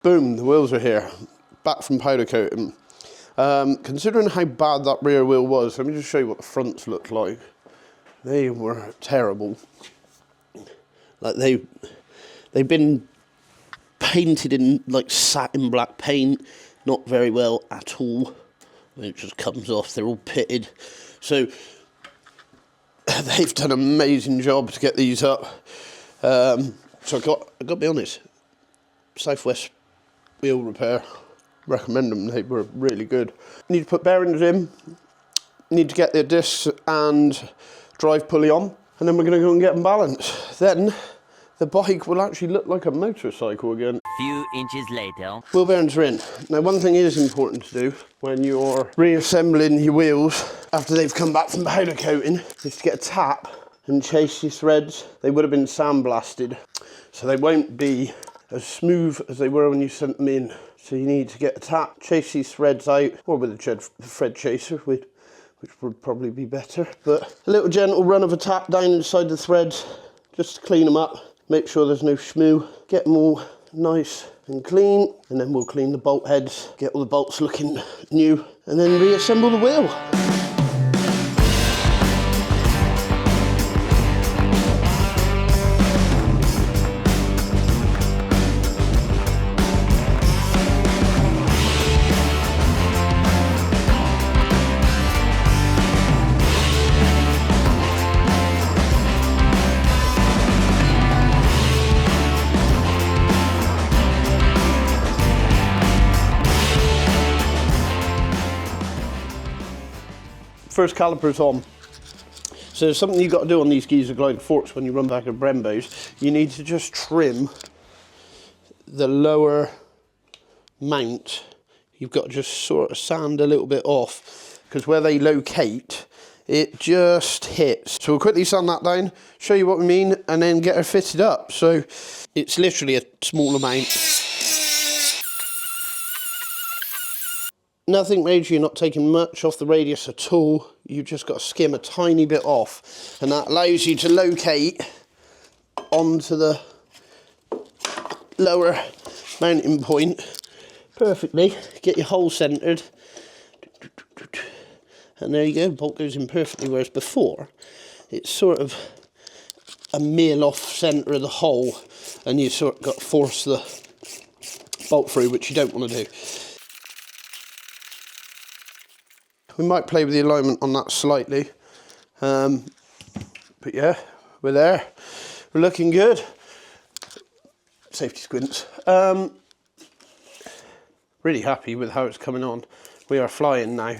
Boom, the wheels are here, back from powder coating. Considering how bad that rear wheel was, let me just show you what the fronts looked like. They were terrible. Like they've been painted in like satin black paint, not very well at all. It just comes off, they're all pitted. So they've done an amazing job to get these up. So I've got to be honest, Southwest Wheel Repair, recommend them, they were really good. Need to put bearings in, need to get the discs and drive pulley on, and then we're going to go and get them balanced. Then the bike will actually look like a motorcycle again. Few inches later. Wheel bearings are in. Now one thing is important to do when you're reassembling your wheels after they've come back from powder coating is to get a tap and chase your threads. They would have been sandblasted, so they won't be as smooth as they were when you sent them in. So you need to get a tap, chase these threads out, or with a thread chaser, which would probably be better. But a little gentle run of a tap down inside the threads, just to clean them up, make sure there's no schmoo, get them all nice and clean, and then we'll clean the bolt heads, get all the bolts looking new, and then reassemble the wheel. First calipers on. So something you've got to do on these Geezer Glider forks when you run back at Brembos, you need to just trim the lower mount. You've got to just sort of sand a little bit off, because where they locate, it just hits. So we'll quickly sand that down, show you what we mean, and then get her fitted up. So it's literally a small amount. Nothing major, you're not taking much off the radius at all. You've just got to skim a tiny bit off, and that allows you to locate onto the lower mounting point perfectly. Get your hole centered, and there you go, bolt goes in perfectly, whereas before it's sort of a mill off center of the hole, and you sort of got to force the bolt through, which you don't want to do. We might play with the alignment on that slightly, but yeah, we're there. We're looking good. Safety squints. Really happy with how it's coming on. We are flying now.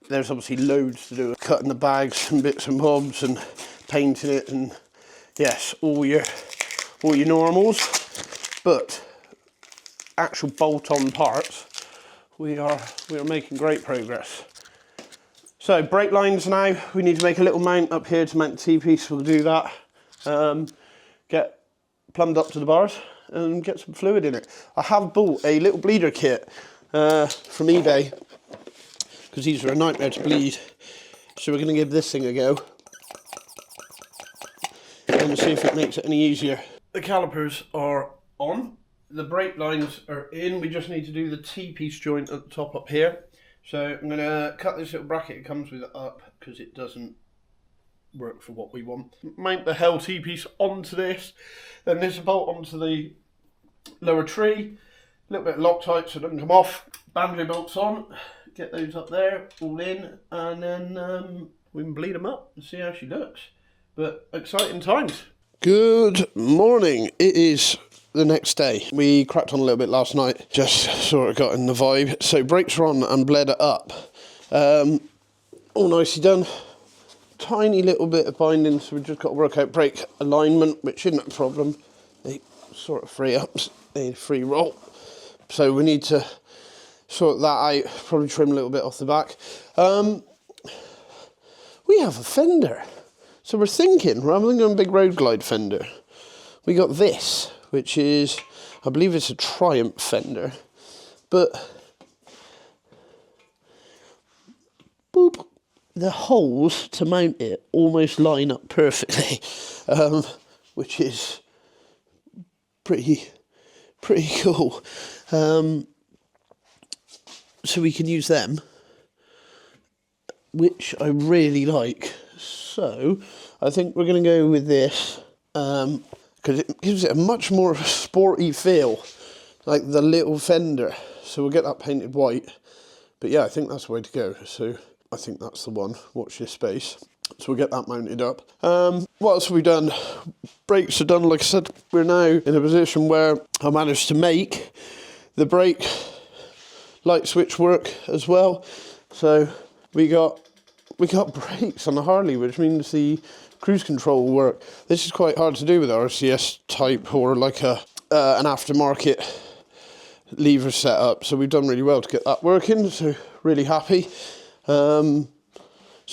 There's obviously loads to do, cutting the bags and bits and bobs and painting it, and yes, all your normals. But actual bolt-on parts, we are making great progress. So brake lines now, we need to make a little mount up here to mount the T-piece, we'll do that. Get plumbed up to the bars and get some fluid in it. I have bought a little bleeder kit from eBay, because these are a nightmare to bleed. So we're going to give this thing a go, and we'll see if it makes it any easier. The calipers are on, the brake lines are in, we just need to do the T-piece joint at the top up here. So I'm going to cut this little bracket it comes with up, because it doesn't work for what we want. Mount the Hell T-piece onto this, then this bolt onto the lower tree, a little bit of Loctite so it doesn't come off, banjo bolts on, get those up there, all in, and then we can bleed them up and see how she looks. But exciting times. Good morning, it is the next day. We cracked on a little bit last night, just sort of got in the vibe. So brakes are on and bled it up. All nicely done. Tiny little bit of binding, so we've just got to work out brake alignment, which isn't a problem. They sort of free up, they free roll. So we need to sort that out, probably trim a little bit off the back. We have a fender. So we're thinking, rather than going big road glide fender, we got this, which is, I believe it's a Triumph fender, but boop, the holes to mount it almost line up perfectly, which is pretty pretty cool. So we can use them, which I really like. So I think we're going to go with this, because it gives it a much more sporty feel, like the little fender. So we'll get that painted white. But yeah, I think that's the way to go. So I think that's the one. Watch this space. So we'll get that mounted up. What else have we done? Brakes are done. Like I said, we're now in a position where I managed to make the brake light switch work as well. So we got brakes on the Harley, which means the cruise control will work. This is quite hard to do with RCS type or like an aftermarket lever setup, so we've done really well to get that working, so really happy. So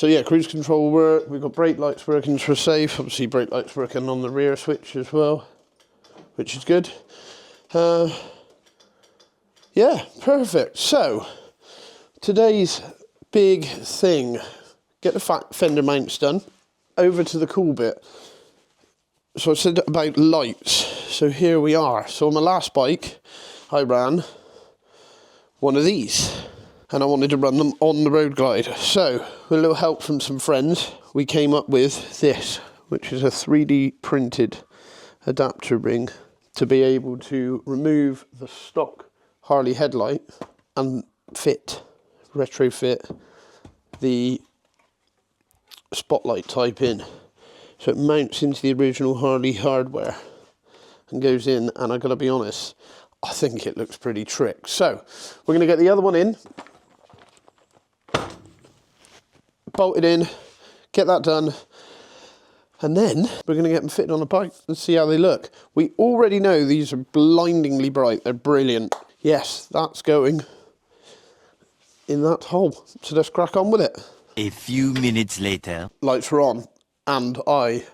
yeah, cruise control will work. We've got brake lights working for safe. Obviously brake lights working on the rear switch as well, which is good. Yeah, perfect. So today's big thing, get the fender mounts done. Over to the cool bit. So I said about lights, so here we are. So on my last bike I ran one of these, and I wanted to run them on the road glide. So, with a little help from some friends, we came up with this, which is a 3D printed adapter ring to be able to remove the stock Harley headlight and retrofit the spotlight type in. So it mounts into the original Harley hardware and goes in, and I've got to be honest, I think it looks pretty trick. So we're going to get the other one in, bolt it in, get that done, and then we're going to get them fitted on a bike and see how they look. We already know these are blindingly bright. They're brilliant. Yes, that's going in that hole. So let's crack on with it. A few minutes later. Lights are on, and I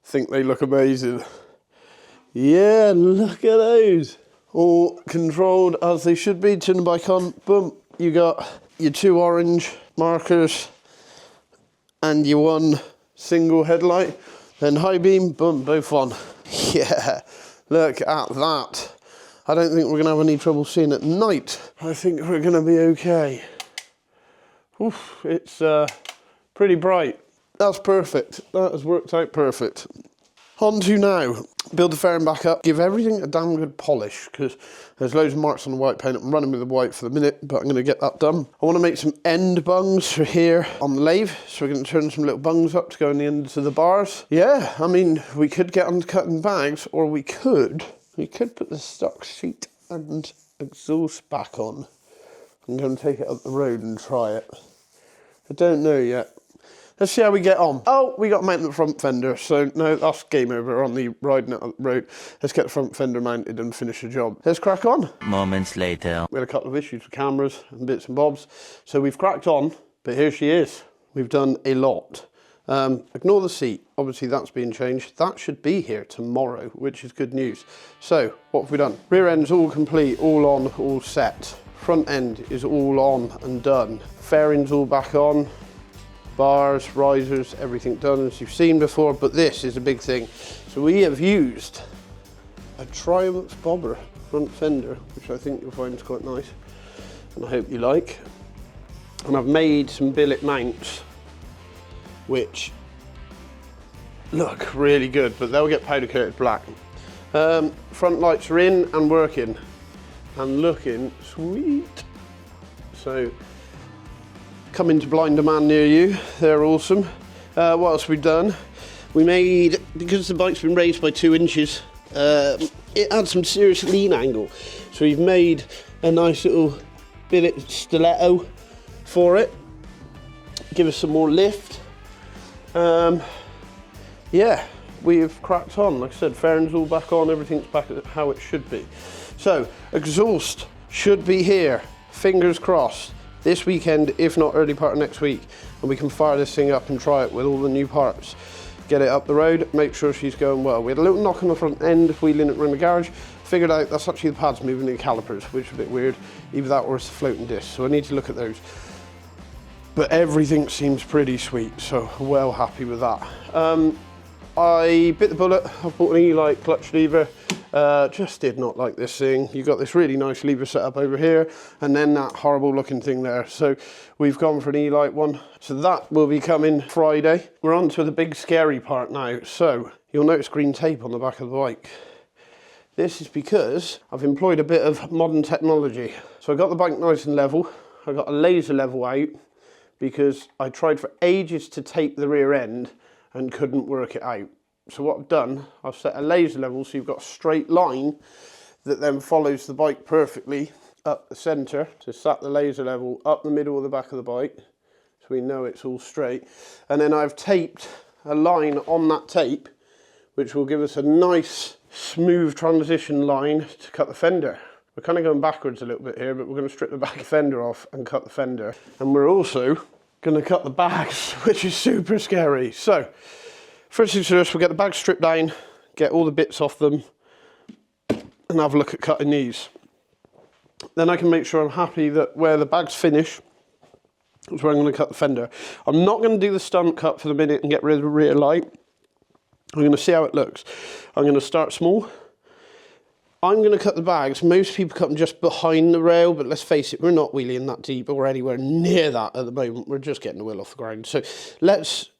think they look amazing. Yeah, look at those. All controlled as they should be. Turn the bike on, boom, you got your 2 orange markers and your 1 single headlight. Then high beam, boom, both on. Yeah, look at that. I don't think we're going to have any trouble seeing at night. I think we're going to be okay. Oof, it's pretty bright. That's perfect. That has worked out perfect. On to now, build the fairing back up, give everything a damn good polish, because there's loads of marks on the white paint. I'm running with the white for the minute, but I'm going to get that done. I want to make some end bungs for here on the lathe, so we're going to turn some little bungs up to go in the ends of the bars. Yeah, I mean, we could get on to cutting bags, or we could put the stock seat and exhaust back on. I'm going to take it up the road and try it. I don't know yet. Let's see how we get on. Oh, we got to mount the front fender, so no, that's game over on the riding out the road. Let's get the front fender mounted and finish the job. Let's crack on. Moments later. We had a couple of issues with cameras and bits and bobs, so we've cracked on, but here she is. We've done a lot. Ignore the seat, obviously that's being changed. That should be here tomorrow, which is good news. So, what have we done? Rear end's all complete, all on, all set. Front end is all on and done. Fairing's all back on. Bars, risers, everything done as you've seen before, but this is a big thing. So we have used a Triumph bobber front fender, which I think you'll find is quite nice, and I hope you like. And I've made some billet mounts, which look really good, but they'll get powder coated black. Front lights are in and working, and looking sweet. So, coming to blind demand near you, they're awesome. What else have we done? We made, because the bike's been raised by 2 inches, it had some serious lean angle. So we've made a nice little billet stiletto for it. Give us some more lift. Yeah, we've cracked on. Like I said, fairing's all back on, everything's back at how it should be. So, exhaust should be here, fingers crossed, this weekend, if not early part of next week, and we can fire this thing up and try it with all the new parts. Get it up the road, make sure she's going well. We had a little knock on the front end, wheeling it around the garage, figured out that's actually the pads moving the calipers, which is a bit weird, either that or it's the floating disc, so I need to look at those. But everything seems pretty sweet, so well happy with that. I bit the bullet, I've bought an E-light clutch lever, Just did not like this thing. You've got this really nice lever setup over here, and then that horrible looking thing there. So we've gone for an E-light one. So that will be coming Friday. We're on to the big scary part now. So you'll notice green tape on the back of the bike. This is because I've employed a bit of modern technology. So I got the bike nice and level. I got a laser level out because I tried for ages to tape the rear end and couldn't work it out. So what I've done, I've set a laser level so you've got a straight line that then follows the bike perfectly up the centre. So set the laser level up the middle of the back of the bike so we know it's all straight. And then I've taped a line on that tape which will give us a nice smooth transition line to cut the fender. We're kind of going backwards a little bit here, but we're going to strip the back fender off and cut the fender. And we're also going to cut the bags, which is super scary. So first things first, we'll get the bags stripped down, get all the bits off them, and have a look at cutting these. Then I can make sure I'm happy that where the bags finish is where I'm going to cut the fender. I'm not going to do the stunt cut for the minute and get rid of the rear light. I'm going to see how it looks. I'm going to start small. I'm going to cut the bags. Most people cut them just behind the rail, but let's face it, we're not wheeling that deep or anywhere near that at the moment. We're just getting the wheel off the ground. So let's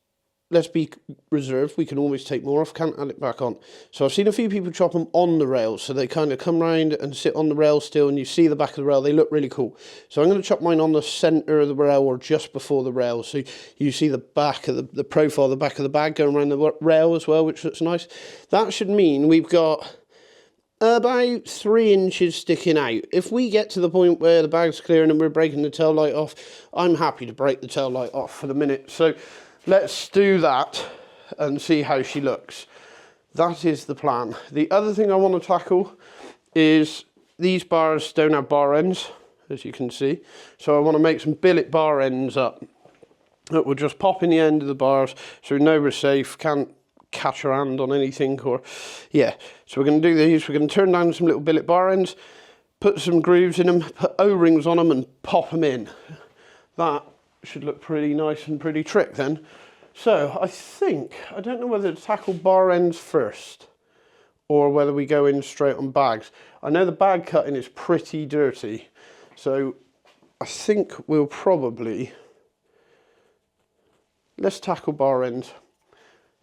be reserved. We can always take more off, can't add it back on. So I've seen a few people chop them on the rail, so they kind of come round and sit on the rail still, and you see the back of the rail. They look really cool. So I'm going to chop mine on the centre of the rail or just before the rail, so you see the back of the profile, the back of the bag going around the rail as well, which looks nice. That should mean we've got about 3 inches sticking out. If we get to the point where the bag's clearing and we're breaking the tail light off, I'm happy to break the tail light off for the minute. So let's do that and see how she looks. That is the plan. The other thing I want to tackle is these bars don't have bar ends, as you can see. So I want to make some billet bar ends up that will just pop in the end of the bars so we know we're safe, can't catch our hand on anything, or yeah. So we're going to do these. We're going to turn down some little billet bar ends, put some grooves in them, put O-rings on them and pop them in. That should look pretty nice and pretty trick then. So I don't know whether to tackle bar ends first or whether we go in straight on bags. I know the bag cutting is pretty dirty, so I think we'll probably, let's tackle bar ends.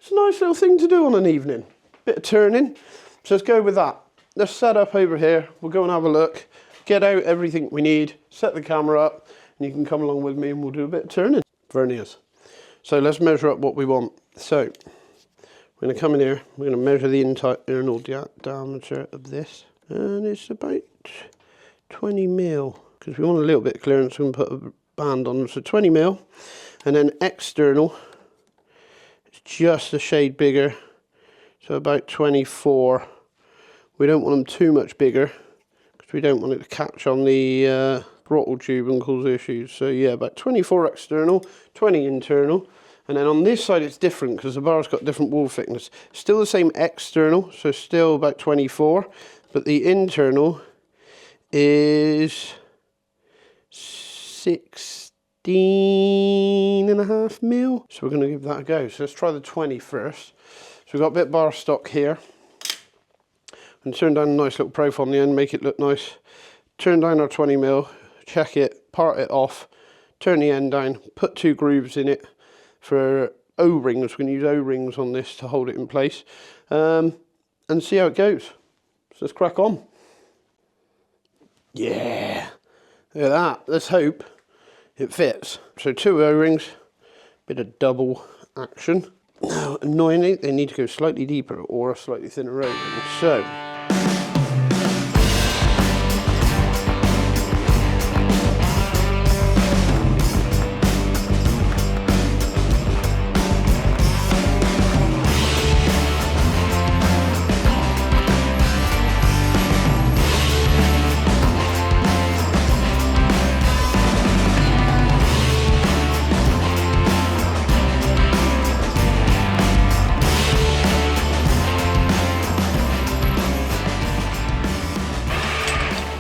It's a nice little thing to do on an evening. Bit of turning. So let's go with that. Let's set up over here. We'll go and have a look. Get out everything we need. Set the camera up. And you can come along with me and we'll do a bit of turning. Verniers. So let's measure up what we want. So we're going to come in here. We're going to measure the internal diameter of this. And it's about 20 mil. Because we want a little bit of clearance. We're going to put a band on. So 20 mil. And then external. Just a shade bigger, so about 24. We don't want them too much bigger because we don't want it to catch on the throttle tube and cause issues. So yeah, about 24 external, 20 internal, and then on this side it's different because the bar's got different wall thickness. Still the same external, so still about 24, but the internal is 16.5 mil. So we're going to give that a go. So let's try the 20 first. So we've got a bit of bar stock here. And turn down a nice little profile on the end, make it look nice. Turn down our 20 mil, check it, part it off, turn the end down, put 2 grooves in it for O-rings. We're going to use O-rings on this to hold it in place. And see how it goes. So let's crack on. Yeah, look at that. Let's hope it fits. So 2 O-rings, bit of double action. Now, annoyingly, they need to go slightly deeper or a slightly thinner O-ring. So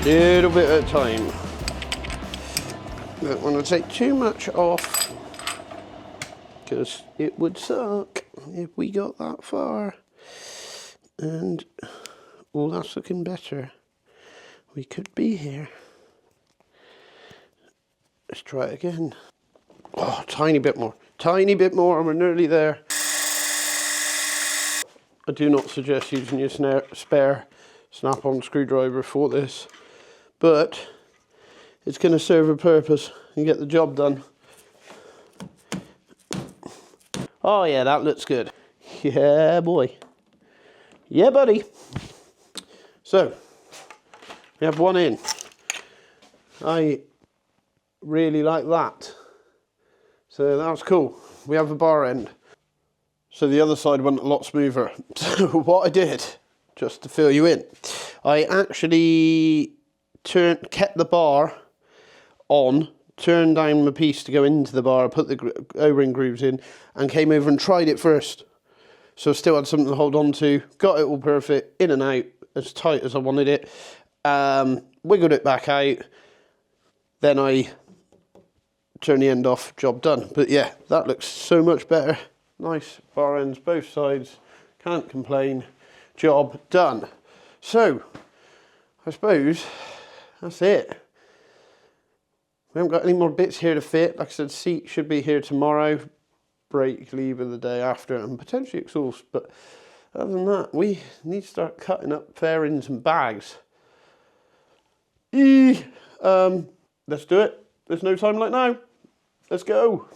little bit at a time. Don't want to take too much off because it would suck if we got that far. And Oh, that's looking better. We could be here. Let's try it again. Oh, tiny bit more. Tiny bit more and we're nearly there. I do not suggest using your spare snap-on screwdriver for this, but it's going to serve a purpose and get the job done. Oh yeah, that looks good. Yeah, boy. Yeah, buddy. So, we have one in. I really like that. So that's cool. We have a bar end. So the other side went a lot smoother. So what I did, just to fill you in, I actually kept the bar on, turned down my piece to go into the bar, put the O-ring grooves in, and came over and tried it first. So I still had something to hold on to, got it all perfect, in and out, as tight as I wanted it, wiggled it back out, then I turned the end off, job done. But yeah, that looks so much better. Nice bar ends, both sides, can't complain, job done. So, I suppose that's it. We haven't got any more bits here to fit. Like I said, seat should be here tomorrow, brake lever the day after, and potentially exhaust. But other than that, we need to start cutting up fairings and bags. Let's do it. There's no time like now. Let's go.